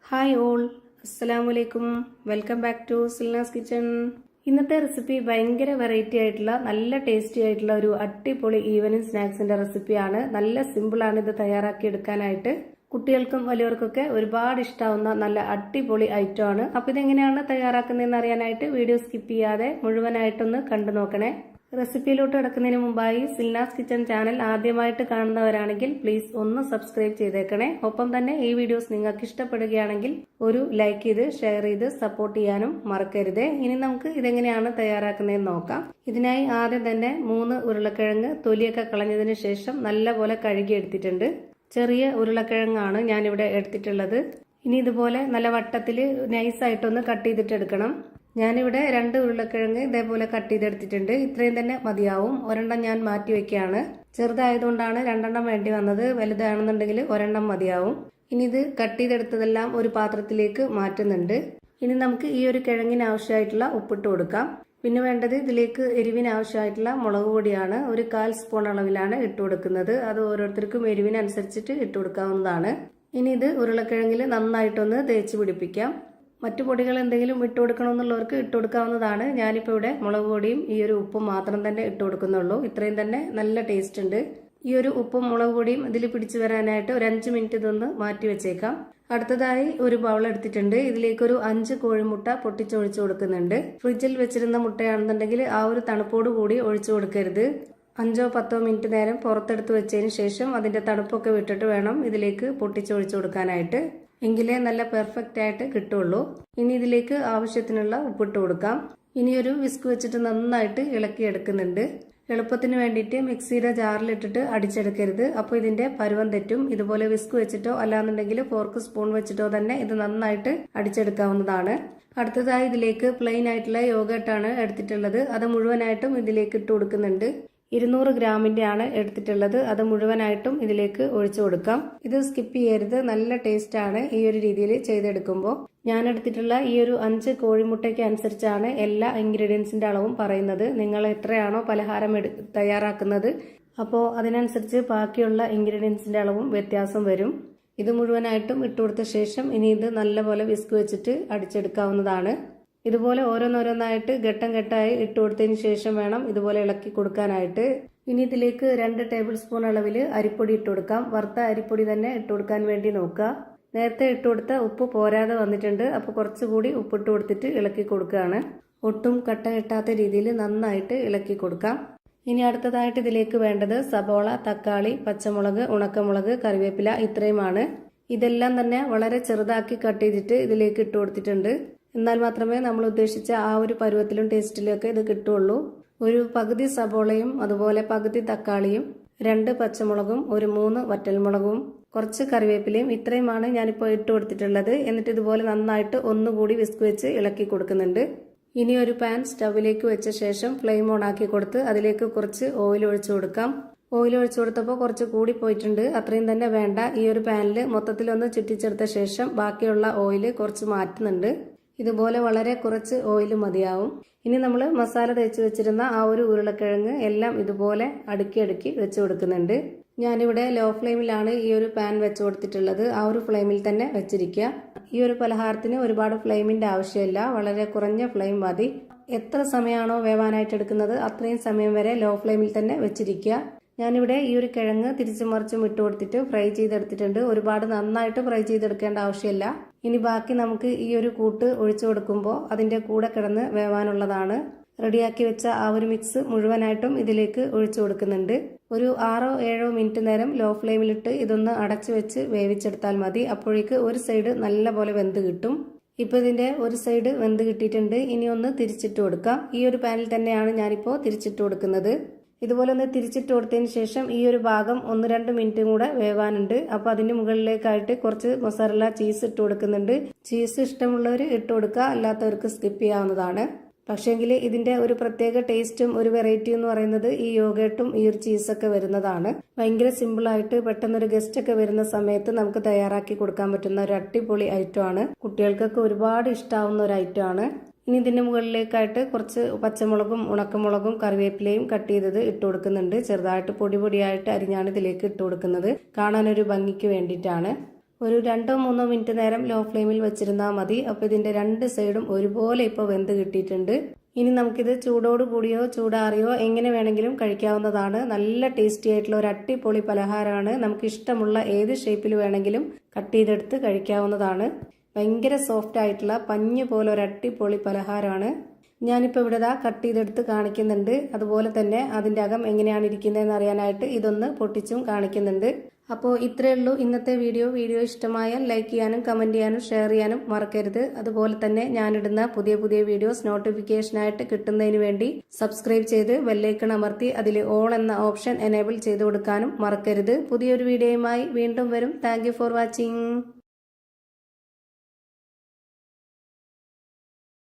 Hi all, അസ്സലാമു അലൈക്കും. Welcome back to Silna's kitchen. ഇന്നത്തെ റെസിപ്പി ഭയങ്കര വെറൈറ്റി ആയിട്ടുള്ള നല്ല ടേസ്റ്റി ആയിട്ടുള്ള ഒരു അടിപൊളി ഈവനിങ് സ്നാക്സിന്റെ റെസിപ്പിയാണ്. നല്ല സിമ്പിളാണ് ഇത് തയ്യാറാക്കി എടുക്കാനായിട്ട്. കുട്ടികൾക്കും വലിയവർക്കൊക്കെ ഒരുപാട് ഇഷ്ടാവുന്ന നല്ല അടിപൊളി ഐറ്റം ആണ്. അപ്പൊ ഇതെങ്ങനെയാണ് തയ്യാറാക്കുന്നതെന്ന് അറിയാനായിട്ട് വീഡിയോ സ്കിപ്പ് ചെയ്യാതെ മുഴുവനായിട്ടൊന്ന് കണ്ടു നോക്കണേ. റെസിപ്പിയിലോട്ട് കിടക്കുന്നതിന് മുമ്പായി സിൽനാസ് കിച്ചൺ ചാനൽ ആദ്യമായിട്ട് കാണുന്നവരാണെങ്കിൽ പ്ലീസ് ഒന്ന് സബ്സ്ക്രൈബ് ചെയ്തേക്കണേ. ഒപ്പം തന്നെ ഈ വീഡിയോസ് നിങ്ങൾക്ക് ഇഷ്ടപ്പെടുകയാണെങ്കിൽ ഒരു ലൈക്ക് ചെയ്ത് ഷെയർ ചെയ്ത് സപ്പോർട്ട് ചെയ്യാനും മറക്കരുതേ. ഇനി നമുക്ക് ഇതെങ്ങനെയാണ് തയ്യാറാക്കുന്നതെന്ന് നോക്കാം. ഇതിനായി ആദ്യം തന്നെ 3 ഉരുളക്കിഴങ്ങ് തൊലിയൊക്കെ കളഞ്ഞതിന് ശേഷം നല്ലപോലെ കഴുകി എടുത്തിട്ടുണ്ട്. ചെറിയ ഉരുളക്കിഴങ്ങാണ് ഞാനിവിടെ എടുത്തിട്ടുള്ളത്. ഇനി ഇതുപോലെ നല്ല വട്ടത്തിൽ നൈസായിട്ടൊന്ന് കട്ട് ചെയ്തിട്ടെടുക്കണം. ഞാനിവിടെ 2 ഉരുളക്കിഴങ്ങ് ഇതേപോലെ കട്ട് ചെയ്തെടുത്തിട്ടുണ്ട്. ഇത്രയും തന്നെ മതിയാവും. ഒരെണ്ണം ഞാൻ മാറ്റി വെക്കുകയാണ്. ചെറുതായതുകൊണ്ടാണ് 2 വേണ്ടി വന്നത്. വലുതാണെന്നുണ്ടെങ്കിൽ ഒരെണ്ണം മതിയാവും. ഇനി ഇത് കട്ട് ചെയ്തെടുത്തതെല്ലാം ഒരു പാത്രത്തിലേക്ക് മാറ്റുന്നുണ്ട്. ഇനി നമുക്ക് ഈ ഒരു കിഴങ്ങിന് ആവശ്യമായിട്ടുള്ള ഉപ്പിട്ട് കൊടുക്കാം. പിന്നെ വേണ്ടത് ഇതിലേക്ക് എരിവിന് ആവശ്യമായിട്ടുള്ള മുളക് പൊടിയാണ്. ഒരു 1/4 സ്പൂൺ അളവിലാണ് ഇട്ട് കൊടുക്കുന്നത്. അത് ഓരോരുത്തർക്കും എരിവിനനുസരിച്ചിട്ട് ഇട്ട് കൊടുക്കാവുന്നതാണ്. ഇനി ഇത് ഉരുളക്കിഴങ്ങിൽ നന്നായിട്ടൊന്ന് തേച്ച് പിടിപ്പിക്കാം. മറ്റു പൊടികൾ എന്തെങ്കിലും ഇട്ട് കൊടുക്കണമെന്നുള്ളവർക്ക് ഇട്ട് കൊടുക്കാവുന്നതാണ്. ഞാനിപ്പോൾ ഇവിടെ മുളക് പൊടിയും ഈ ഒരു ഉപ്പും മാത്രം തന്നെ ഇട്ട് കൊടുക്കുന്നുള്ളൂ. ഇത്രയും തന്നെ നല്ല ടേസ്റ്റ് ഉണ്ട്. ഈ ഒരു ഉപ്പും മുളക് പൊടിയും ഇതിൽ പിടിച്ചു വരാനായിട്ട് ഒരു 5 മിനിറ്റ് ഇതൊന്ന് മാറ്റി വെച്ചേക്കാം. അടുത്തതായി ഒരു ബൗൾ എടുത്തിട്ടുണ്ട്. ഇതിലേക്കൊരു 5 കോഴിമുട്ട പൊട്ടിച്ചൊഴിച്ചു കൊടുക്കുന്നുണ്ട്. ഫ്രിഡ്ജിൽ വെച്ചിരുന്ന മുട്ടയാണെന്നുണ്ടെങ്കിൽ ആ ഒരു തണുപ്പോട് കൂടി ഒഴിച്ചു കൊടുക്കരുത്. 5-10 മിനിറ്റ് നേരം പുറത്തെടുത്ത് വെച്ചതിന് ശേഷം അതിന്റെ തണുപ്പൊക്കെ വിട്ടിട്ട് വേണം ഇതിലേക്ക് പൊട്ടിച്ചൊഴിച്ചു കൊടുക്കാനായിട്ട്. എങ്കിലേ നല്ല പെർഫെക്റ്റ് ആയിട്ട് കിട്ടുള്ളൂ. ഇനി ഇതിലേക്ക് ആവശ്യത്തിനുള്ള ഉപ്പിട്ട് കൊടുക്കാം. ഇനി ഒരു വിസ്ക് വെച്ചിട്ട് നന്നായിട്ട് ഇളക്കി എടുക്കുന്നുണ്ട്. എളുപ്പത്തിന് വേണ്ടിയിട്ട് മിക്സിയുടെ ജാറിലിട്ടിട്ട് അടിച്ചെടുക്കരുത്. അപ്പോൾ ഇതിന്റെ പരുവം തെറ്റും. ഇതുപോലെ വിസ്ക് വെച്ചിട്ടോ അല്ലാന്നുണ്ടെങ്കിൽ ഫോർക്ക് സ്പൂൺ വെച്ചിട്ടോ തന്നെ ഇത് നന്നായിട്ട് അടിച്ചെടുക്കാവുന്നതാണ്. അടുത്തതായി ഇതിലേക്ക് പ്ലെയിൻ ആയിട്ടുള്ള യോഗട്ടാണ് എടുത്തിട്ടുള്ളത്. അത് മുഴുവനായിട്ടും ഇതിലേക്ക് ഇട്ട് കൊടുക്കുന്നുണ്ട്. 200 ഗ്രാമിന്റെ ആണ് എടുത്തിട്ടുള്ളത്. അത് മുഴുവനായിട്ടും ഇതിലേക്ക് ഒഴിച്ചു കൊടുക്കാം. ഇത് സ്കിപ്പ് ചെയ്യരുത്. നല്ല ടേസ്റ്റ് ആണ് ഈ ഒരു രീതിയിൽ ചെയ്തെടുക്കുമ്പോൾ. ഞാൻ എടുത്തിട്ടുള്ള ഈ ഒരു 5 കോഴിമുട്ടയ്ക്ക് അനുസരിച്ചാണ് എല്ലാ ഇൻഗ്രീഡിയൻസിന്റെ അളവും പറയുന്നത്. നിങ്ങൾ എത്രയാണോ പലഹാരം തയ്യാറാക്കുന്നത് അപ്പോൾ അതിനനുസരിച്ച് ബാക്കിയുള്ള ഇൻഗ്രീഡിയൻസിന്റെ അളവും വ്യത്യാസം വരും. ഇത് മുഴുവനായിട്ടും ഇട്ട് കൊടുത്ത ശേഷം ഇനി ഇത് നല്ലപോലെ വിസ്ക് വെച്ചിട്ട് അടിച്ചെടുക്കാവുന്നതാണ്. ഇതുപോലെ ഓരോന്നോരോന്നായിട്ട് ഘട്ടം ഘട്ടമായി ഇട്ട് കൊടുത്തതിന് ശേഷം വേണം ഇതുപോലെ ഇളക്കി കൊടുക്കാനായിട്ട്. ഇനി ഇതിലേക്ക് 2 ടേബിൾ സ്പൂൺ അളവിൽ അരിപ്പൊടി ഇട്ട് കൊടുക്കാം. വറുത്ത അരിപ്പൊടി തന്നെ ഇട്ട് കൊടുക്കാൻ വേണ്ടി നോക്കുക. നേരത്തെ ഇട്ട് കൊടുത്ത ഉപ്പ് പോരാതെ വന്നിട്ടുണ്ട്. അപ്പോൾ കുറച്ചുകൂടി ഉപ്പിട്ട് കൊടുത്തിട്ട് ഇളക്കി കൊടുക്കുകയാണ്. ഒട്ടും കട്ട കെട്ടാത്ത രീതിയിൽ നന്നായിട്ട് ഇളക്കി കൊടുക്കാം. ഇനി അടുത്തതായിട്ട് ഇതിലേക്ക് വേണ്ടത് സബോള, തക്കാളി, പച്ചമുളക്, ഉണക്കമുളക്, കറിവേപ്പില ഇത്രയുമാണ്. ഇതെല്ലാം തന്നെ വളരെ ചെറുതാക്കി കട്ട് ചെയ്തിട്ട് ഇതിലേക്ക് ഇട്ട് കൊടുത്തിട്ടുണ്ട്. എന്നാൽ മാത്രമേ നമ്മൾ ഉദ്ദേശിച്ച ആ ഒരു പരുവത്തിലും ടേസ്റ്റിലും ഒക്കെ ഇത് കിട്ടുള്ളൂ. ഒരു പകുതി സബോളയും അതുപോലെ പകുതി തക്കാളിയും 2 പച്ചമുളകും ഒരു 3 വറ്റൽമുളകും കുറച്ച് കറിവേപ്പിലയും ഇത്രയുമാണ് ഞാനിപ്പോൾ ഇട്ട് കൊടുത്തിട്ടുള്ളത്. എന്നിട്ട് ഇതുപോലെ നന്നായിട്ട് ഒന്നുകൂടി വിസ്ക് വെച്ച് ഇളക്കി കൊടുക്കുന്നുണ്ട്. ഇനി ഒരു പാൻ സ്റ്റൗവിലേക്ക് വെച്ച ശേഷം ഫ്ലെയിം ഓൺ ആക്കി കൊടുത്ത് അതിലേക്ക് കുറച്ച് ഓയിൽ ഒഴിച്ചു കൊടുക്കാം. ഓയിൽ ഒഴിച്ചു കൊടുത്തപ്പോൾ കുറച്ച് കൂടി പോയിട്ടുണ്ട്. അത്രയും തന്നെ വേണ്ട. ഈ ഒരു പാനിൽ മൊത്തത്തിലൊന്ന് ചുറ്റിച്ചെടുത്ത ശേഷം ബാക്കിയുള്ള ഓയിൽ കുറച്ച് മാറ്റുന്നുണ്ട്. ഇതുപോലെ വളരെ കുറച്ച് ഓയിൽ മതിയാവും. ഇനി നമ്മൾ മസാല തേച്ച് വെച്ചിരുന്ന ആ ഒരു ഉരുളക്കിഴങ്ങ് എല്ലാം ഇതുപോലെ അടുക്കി അടുക്കി വെച്ച് കൊടുക്കുന്നുണ്ട്. ഞാനിവിടെ ലോ ഫ്ലെയിമിലാണ് ഈ ഒരു പാൻ വെച്ച് കൊടുത്തിട്ടുള്ളത്. ആ ഒരു ഫ്ലെയിമിൽ തന്നെ വെച്ചിരിക്കുക. ഈ ഒരു പലഹാരത്തിന് ഒരുപാട് ഫ്ലെയിമിന്റെ ആവശ്യമില്ല. വളരെ കുറഞ്ഞ ഫ്ലെയിം മതി. എത്ര സമയമാണോ വേവാനായിട്ട് എടുക്കുന്നത് അത്രയും സമയം വരെ ലോ ഫ്ലെയിമിൽ തന്നെ വെച്ചിരിക്കുക. ഞാനിവിടെ ഈ ഒരു കിഴങ്ങ് തിരിച്ചും മറിച്ചും ഇട്ട് കൊടുത്തിട്ട് ഫ്രൈ ചെയ്തെടുത്തിട്ടുണ്ട്. ഒരുപാട് നന്നായിട്ട് ഫ്രൈ ചെയ്തെടുക്കേണ്ട ആവശ്യമില്ല. ഇനി ബാക്കി നമുക്ക് ഈ ഒരു കൂട്ട് ഒഴിച്ചു കൊടുക്കുമ്പോൾ അതിന്റെ കൂടെ കിടന്ന് വേവാനുള്ളതാണ്. റെഡിയാക്കി വെച്ച ആ ഒരു മിക്സ് മുഴുവനായിട്ടും ഇതിലേക്ക് ഒഴിച്ചു കൊടുക്കുന്നുണ്ട്. ഒരു 6-7 മിനിറ്റ് നേരം ലോ ഫ്ലെയിമിലിട്ട് ഇതൊന്ന് അടച്ചു വെച്ച് വേവിച്ചെടുത്താൽ മതി. അപ്പോഴേക്ക് ഒരു സൈഡ് നല്ലപോലെ വെന്ത് കിട്ടും. ഇപ്പൊ ഇതിന്റെ ഒരു സൈഡ് വെന്ത് കിട്ടിയിട്ടുണ്ട്. ഇനി ഒന്ന് തിരിച്ചിട്ട് കൊടുക്കാം. ഈ ഒരു പാനിൽ തന്നെയാണ് ഞാനിപ്പോൾ തിരിച്ചിട്ട് കൊടുക്കുന്നത്. ഇതുപോലെ ഒന്ന് തിരിച്ചിട്ട് കൊടുത്തതിന് ശേഷം ഈ ഒരു ഭാഗം 1-2 മിനിറ്റും കൂടെ വേവാനുണ്ട്. അപ്പോൾ അതിന് മുകളിലേക്കായിട്ട് കുറച്ച് മൊസറല്ല ചീസ് ഇട്ട് കൊടുക്കുന്നുണ്ട്. ചീസ് ഇഷ്ടമുള്ളവർ ഇട്ട് കൊടുക്കുക, അല്ലാത്തവർക്ക് സ്കിപ്പ് ചെയ്യാവുന്നതാണ്. പക്ഷേങ്കിൽ ഇതിന്റെ ഒരു പ്രത്യേക ടേസ്റ്റും ഒരു വെറൈറ്റിയും എന്ന് പറയുന്നത് ഈ യോഗട്ടും ഈ ഒരു ചീസൊക്കെ വരുന്നതാണ്. ഭയങ്കര സിമ്പിളായിട്ട് പെട്ടെന്നൊരു ഗസ്റ്റ് ഒക്കെ വരുന്ന സമയത്ത് നമുക്ക് തയ്യാറാക്കി കൊടുക്കാൻ പറ്റുന്ന ഒരു അടിപൊളി ഐറ്റമാണ്. കുട്ടികൾക്കൊക്കെ ഒരുപാട് ഇഷ്ടാവുന്ന ഒരു ഐറ്റമാണ്. ഇനി ഇതിന്റെ മുകളിലേക്കായിട്ട് കുറച്ച് പച്ചമുളകും ഉണക്കമുളകും കറിവേപ്പിലയും കട്ട് ചെയ്തത് ഇട്ട് കൊടുക്കുന്നുണ്ട്. ചെറുതായിട്ട് പൊടി പൊടിയായിട്ട് അരിഞ്ഞാണ് ഇതിലേക്ക് ഇട്ട് കൊടുക്കുന്നത്. കാണാനൊരു ഭംഗിക്ക് വേണ്ടിയിട്ടാണ്. ഒരു 2-3 മിനിറ്റ് നേരം ലോ ഫ്ലെയിമിൽ വെച്ചിരുന്നാൽ മതി. അപ്പോൾ ഇതിൻ്റെ 2 സൈഡും ഒരുപോലെ ഇപ്പോൾ വെന്ത് കിട്ടിയിട്ടുണ്ട്. ഇനി നമുക്കിത് ചൂടോട് കൂടിയോ ചൂടാറിയോ എങ്ങനെ വേണമെങ്കിലും കഴിക്കാവുന്നതാണ്. നല്ല ടേസ്റ്റി ആയിട്ടുള്ള ഒരു അടിപൊളി പലഹാരമാണ്. നമുക്ക് ഇഷ്ടമുള്ള ഏത് ഷേപ്പിൽ വേണമെങ്കിലും കട്ട് ചെയ്തെടുത്ത് കഴിക്കാവുന്നതാണ്. ഭയങ്കര സോഫ്റ്റ് ആയിട്ടുള്ള പഞ്ഞ് പോലെ ഒരു അടിപൊളി പലഹാരമാണ്. ഞാനിപ്പോൾ ഇവിടെ കട്ട് ചെയ്തെടുത്ത് കാണിക്കുന്നുണ്ട്. അതുപോലെ തന്നെ അതിൻ്റെ അകം എങ്ങനെയാണ് ഇരിക്കുന്നതെന്ന് അറിയാനായിട്ട് ഇതൊന്ന് പൊട്ടിച്ചും കാണിക്കുന്നുണ്ട്. അപ്പോൾ ഇത്രയേ ഉള്ളൂ ഇന്നത്തെ വീഡിയോ ഇഷ്ടമായാൽ ലൈക്ക് ചെയ്യാനും കമൻറ്റ് ചെയ്യാനും ഷെയർ ചെയ്യാനും മറക്കരുത്. അതുപോലെ തന്നെ ഞാനിടുന്ന പുതിയ വീഡിയോസ് നോട്ടിഫിക്കേഷനായിട്ട് കിട്ടുന്നതിന് വേണ്ടി സബ്സ്ക്രൈബ് ചെയ്ത് ബെല്ലൈക്കൺ അമർത്തി അതിൽ ഓൾ എന്ന ഓപ്ഷൻ എനേബിൾ ചെയ്ത് കൊടുക്കാനും മറക്കരുത്. പുതിയൊരു വീഡിയോയുമായി വീണ്ടും വരും. Thank you for watching.